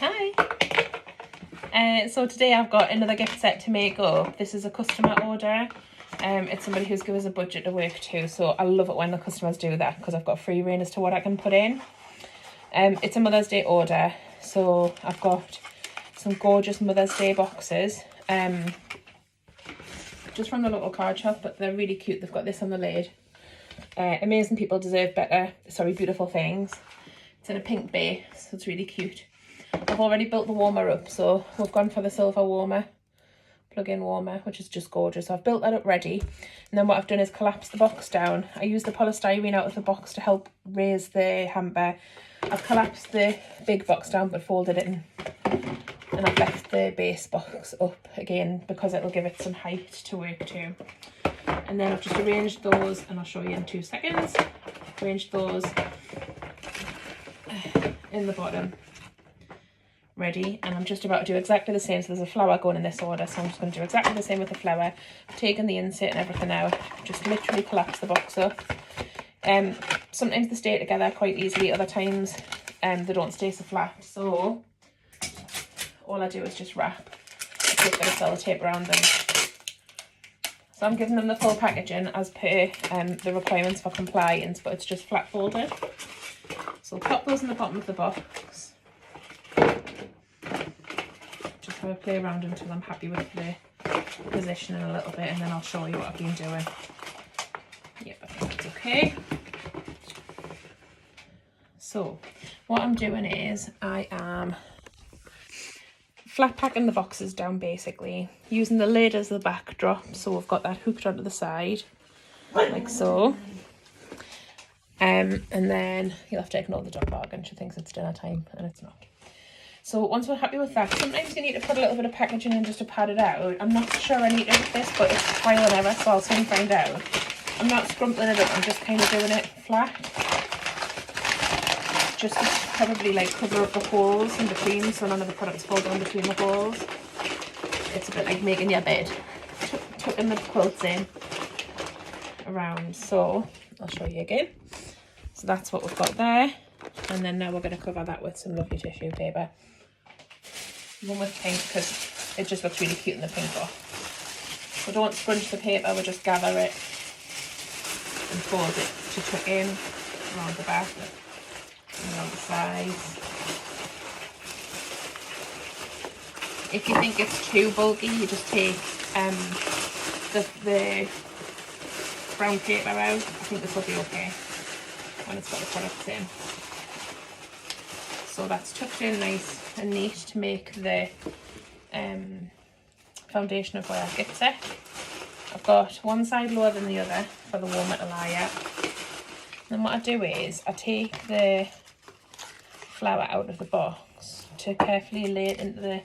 Hi. So today I've got another gift set to make up. This is a customer order. It's somebody who's given us a budget to work to, so I love it when the customers do that because I've got free rein as to what I can put in. It's a Mother's Day order, so I've got some gorgeous Mother's Day boxes. Just from the local card shop, but they're really cute. They've got this on the lid. Amazing people deserve better. Sorry, beautiful things. It's in a pink base, so it's really cute. I've already built the warmer up, so we've gone for the silver warmer, plug-in warmer, which is just gorgeous. So I've built that up ready, and then what I've done is collapse the box down. I used the polystyrene out of the box to help raise the hamper. I've collapsed the big box down but folded it in, and I've left the base box up again because it'll give it some height to work to. And then I've just arranged those, and I'll show you in 2 seconds. Arranged those in the bottom, ready, and I'm just about to do exactly the same. So there's a flower going in this order, so I'm just going to do exactly the same with the flower. I've taken the insert and everything out, just literally collapse the box up. Sometimes they stay together quite easily, other times they don't stay so flat, so all I do is just wrap a quick bit of sellotape around them. So I'm giving them the full packaging as per the requirements for compliance, but it's just flat folded. So I'll pop those in the bottom of the box. Just have a play around until I'm happy with the positioning a little bit, and then I'll show you what I've been doing. Yep, I think that's okay. So what I'm doing is I am flat packing the boxes down, basically using the lid as the backdrop, so we've got that hooked onto the side like so. And then you'll have to ignore the dog barking. She thinks it's dinner time and it's not. So once we're happy with that, sometimes you need to put a little bit of packaging in just to pad it out. I'm not sure I need to with this, but it's trial and error, so I'll soon find out. I'm not scrumpling it up, I'm just kind of doing it flat, just to probably like cover up the holes in between, so none of the products fall down between the holes. It's a bit like making your bed, tucking the quilts in around. So I'll show you again. So that's what we've got there, and then now we're going to cover that with some lovely tissue paper. One with pink because it just looks really cute in the pink box. So don't scrunch the paper, we'll just gather it and fold it to tuck in around the back and around the sides. If you think it's too bulky, you just take the brown paper out. I think this will be okay when it's got the products in. So that's tucked in nice and neat to make the foundation of our gift set. I've got one side lower than the other for the warmer to lie at. Then what I do is I take the flower out of the box to carefully lay it into the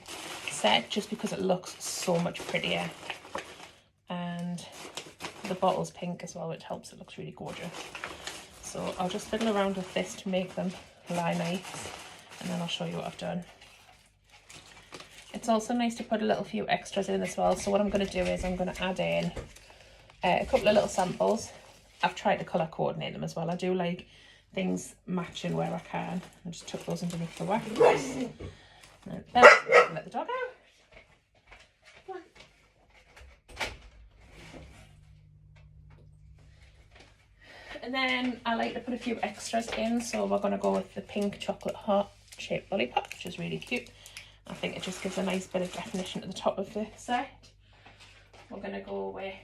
set, just because it looks so much prettier. And the bottle's pink as well, which helps. It looks really gorgeous. So I'll just fiddle around with this to make them lie nice, and then I'll show you what I've done. It's also nice to put a little few extras in as well. So what I'm going to do is I'm going to add in a couple of little samples. I've tried to colour coordinate them as well. I do like things matching where I can. I just tuck those underneath the wax. And then let the dog out. Come on. And then I like to put a few extras in, so we're going to go with the pink chocolate heart shaped lollipop, which is really cute. I think it just gives a nice bit of definition to the top of the set. We're going to go with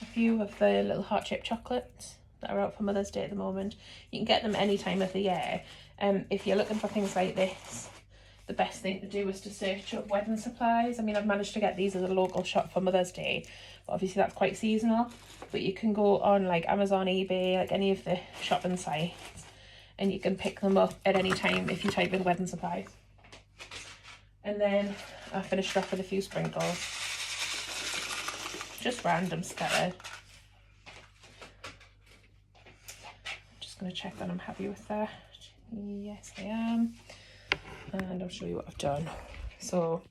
a few of the little heart shaped chocolates that are out for Mother's Day at the moment. You can get them any time of the year. If you're looking for things like this, the best thing to do is to search up wedding supplies. I mean, I've managed to get these at a local shop for Mother's Day, but obviously that's quite seasonal. But you can go on like Amazon, eBay, like any of the shopping sites, and you can pick them up at any time if you type in wedding supplies. And then I finished off with a few sprinkles, just random scattered. Just going to check that I'm happy with that. Yes, I am. And I'll show you what I've done. So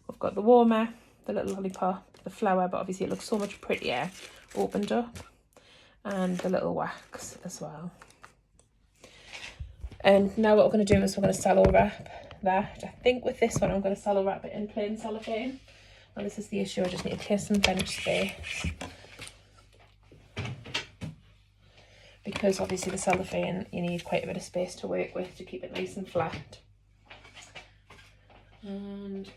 we've got the warmer, the little lollipop, the flower, but obviously it looks so much prettier opened up, and the little wax as well. And now what we're going to do is we're going to cello wrap that. I think with this one I'm going to cello wrap it in plain cellophane. Well, this is the issue, I just need to clear some bench space. Because obviously the cellophane, you need quite a bit of space to work with to keep it nice and flat. And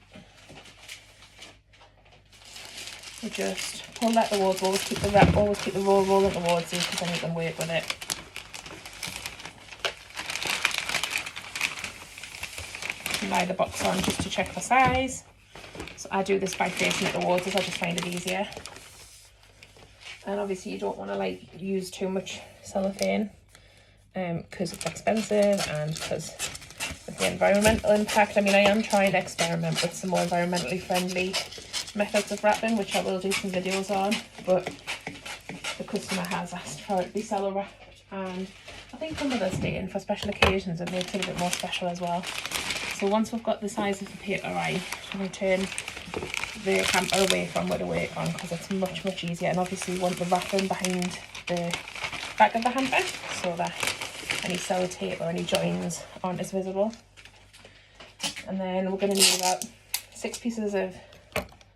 we just pull that towards, always keep the roll rolling towards you because then you can work with it. Lie the box on just to check for size. So I do this by facing it towards us, I just find it easier. And obviously you don't want to like use too much cellophane because it's expensive and because of the environmental impact. I mean, I am trying to experiment with some more environmentally friendly methods of wrapping, which I will do some videos on, but the customer has asked for it to be cello wrapped, and I think for Mother's Day and for special occasions it makes it a bit more special as well. So once we've got the size of the paper right, I'm going to turn the hamper away from where to work on because it's much easier, and obviously you want the wrapping behind the back of the hamper so that any sellotape or any joins aren't as visible. And then we're going to need about 6 pieces of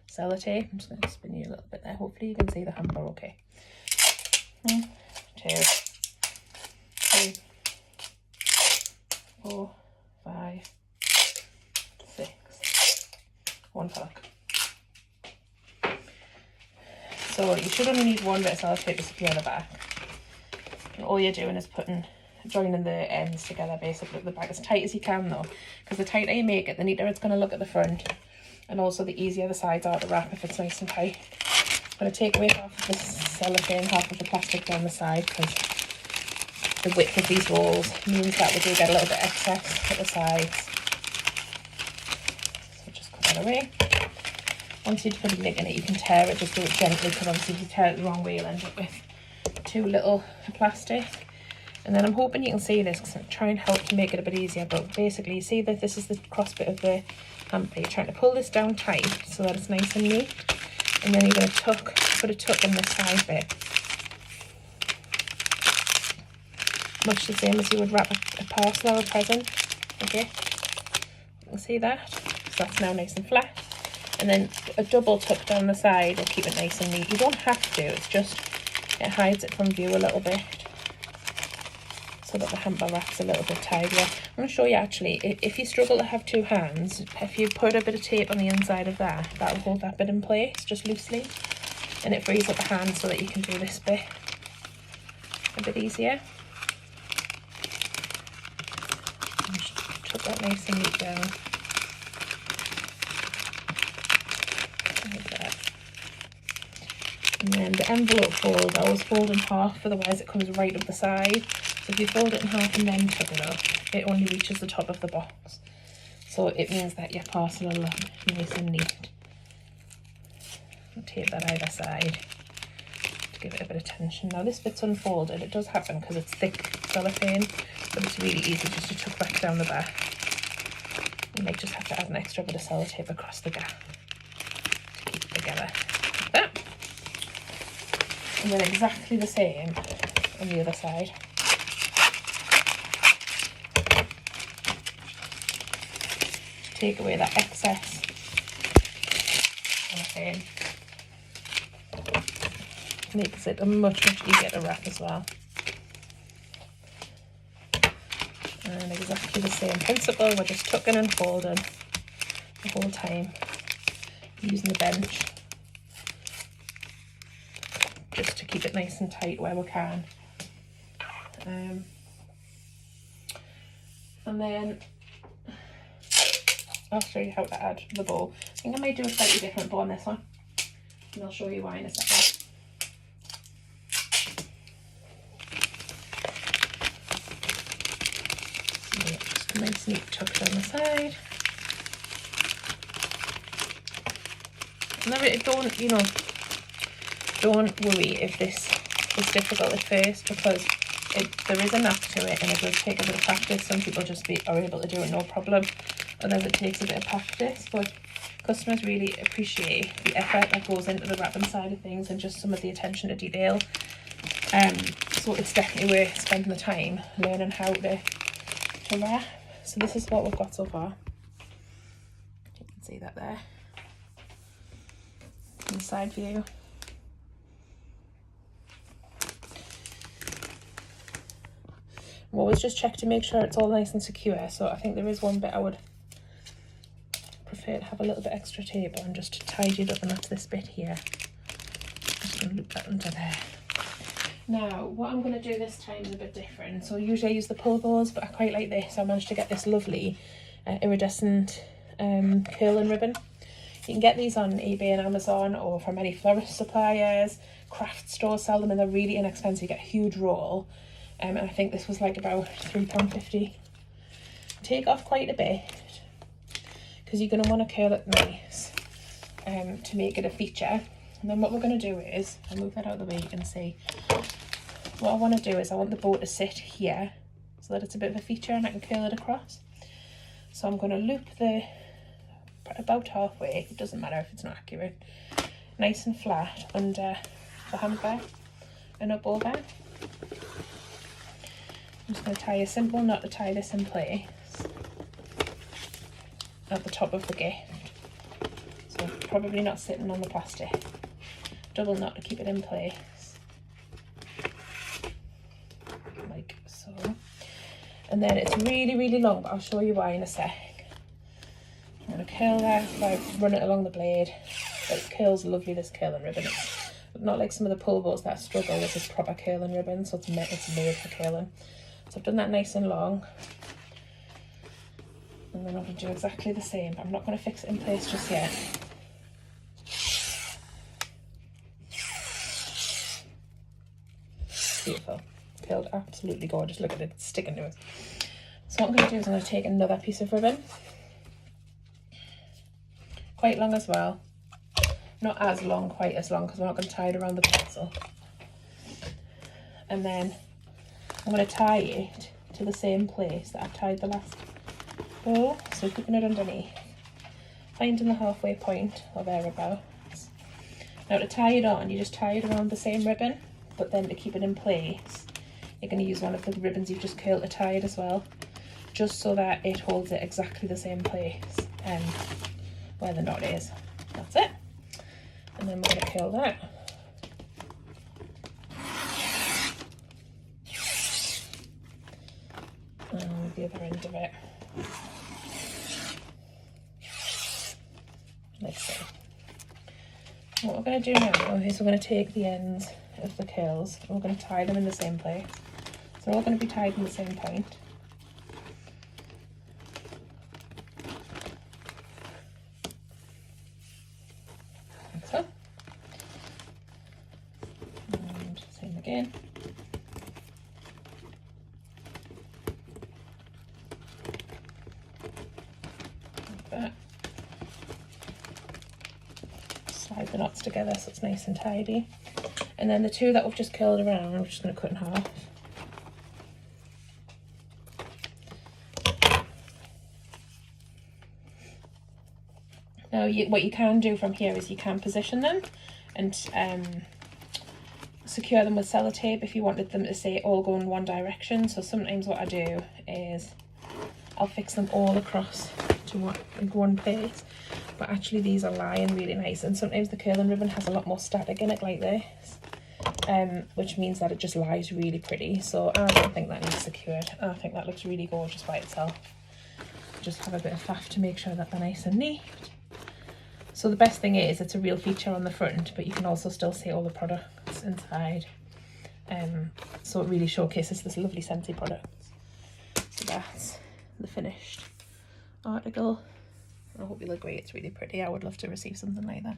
sellotape. I'm just going to spin you a little bit there, hopefully you can see the hamper okay. 1, 2, 3, 4, 5, 6, 1 for luck. So you should only need 1 bit of sellotape to secure the back. And all you're doing is joining the ends together basically at the back as tight as you can though, because the tighter you make it, the neater it's going to look at the front, and also the easier the sides are to wrap if it's nice and tight. I'm going to take away half of this cellophane, half of the plastic down the side, because the width of these rolls means that we do get a little bit excess at the sides. So just cut that away. Once you've put a nick in it, you can tear it, just do it gently, because obviously if you tear it the wrong way you'll end up with too little plastic. And then I'm hoping you can see this because I'm trying to help to make it a bit easier, but basically you see that this is the cross bit of the hamper. You're trying to pull this down tight so that it's nice and neat, and then you're going to put a tuck in this side bit, much the same as you would wrap a parcel or a present. Okay, you can see that, so that's now nice and flat. And then a double tuck down the side will keep it nice and neat. You don't have to, it's just it hides it from view a little bit so that the hamper wraps a little bit tidier. I'm going to show you actually, if you struggle to have 2 hands, if you put a bit of tape on the inside of that will hold that bit in place just loosely, and it frees up a hand so that you can do this bit a bit easier. And just tuck that nice and neat down. And then the envelope fold, I always fold in half, otherwise it comes right up the side. So if you fold it in half and then tuck it up, it only reaches the top of the box. So it means that your parcel will look nice and neat. I'll tape that either side to give it a bit of tension. Now this bit's unfolded, it does happen because it's thick cellophane, but it's really easy just to tuck back down the back. You might just have to add an extra bit of sellotape across the gap to keep it together, like that. And then exactly the same on the other side. Take away that excess cellophane. Makes it much easier to wrap as well. And exactly the same principle, we're just tucking and folding the whole time, using the bench just to keep it nice and tight where we can. And then I'll show you how to add the bow. I think I might do a slightly different bow on this one, and I'll show you why in a second. So yeah, just a nice neat tuck down the side. And don't worry if this is difficult at first, because there is a knack to it and it does take a bit of practice. Some people just are able to do it no problem, others it takes a bit of practice, but customers really appreciate the effort that goes into the wrapping side of things and just some of the attention to detail. So it's definitely worth spending the time learning how to to wrap. So this is what we've got so far. You can see that there. In the side view. We'll always just check to make sure it's all nice and secure. So I think there is one bit I would prefer to have a little bit extra tape on just to tidy it up, and that's this bit here. Just going to loop that under there. Now, what I'm going to do this time is a bit different. So usually I use the pull bows, but I quite like this. I managed to get this lovely iridescent curling ribbon. You can get these on eBay and Amazon, or from any florist suppliers. Craft stores sell them and they're really inexpensive. You get a huge roll. And I think this was like about £3.50. Take off quite a bit, because you're going to want to curl it nice to make it a feature. And then what we're going to do is, I'll move that out of the way, you can see. What I want to do is I want the bow to sit here so that it's a bit of a feature and I can curl it across. So I'm going to loop the about halfway, it doesn't matter if it's not accurate, nice and flat under the hamper and up over. I'm just going to tie a simple knot to tie this in place at the top of the gift. So probably not sitting on the plastic. Double knot to keep it in place. Like so. And then it's really, really long, but I'll show you why in a sec. I'm going to curl that, like run it along the blade. But it curls lovely, this curling ribbon. It's not like some of the pull bows that struggle with this proper curling ribbon, so it's made for curling. So I've done that nice and long. And then I'm going to do exactly the same, but I'm not going to fix it in place just yet. Beautiful. Curled absolutely gorgeous. Look at it, it's sticking to it. So what I'm going to do is I'm going to take another piece of ribbon. Quite long as well. Not as long, quite as long, because we're not going to tie it around the pencil. And then I'm going to tie it to the same place that I've tied the last bow. So keeping it underneath. Finding the halfway point or thereabouts. Now to tie it on, you just tie it around the same ribbon, but then to keep it in place, you're going to use one of the ribbons you've just curled to tie it as well, just so that it holds it exactly the same place where the knot is. That's it. And then we're going to curl that. And the other end of it. Like so. What we're going to do now is we're going to take the ends of the curls and we're going to tie them in the same place. So they're all going to be tied in the same point. Like so. And same again. Like that. Slide the knots together so it's nice and tidy. And then the two that we've just curled around, we're just going to cut in half. Now, what you can do from here is you can position them and secure them with sellotape if you wanted them to say all go in one direction. So sometimes what I do is I'll fix them all across to one place, but actually these are lying really nice, and sometimes the curling ribbon has a lot more static in it like this, which means that it just lies really pretty. So I don't think that needs secured. I think that looks really gorgeous by itself. Just have a bit of faff to make sure that they're nice and neat. So the best thing is it's a real feature on the front, but you can also still see all the products inside. So it really showcases this lovely Scentsy product. So that's the finished article. I hope you'll agree it's really pretty. I would love to receive something like that.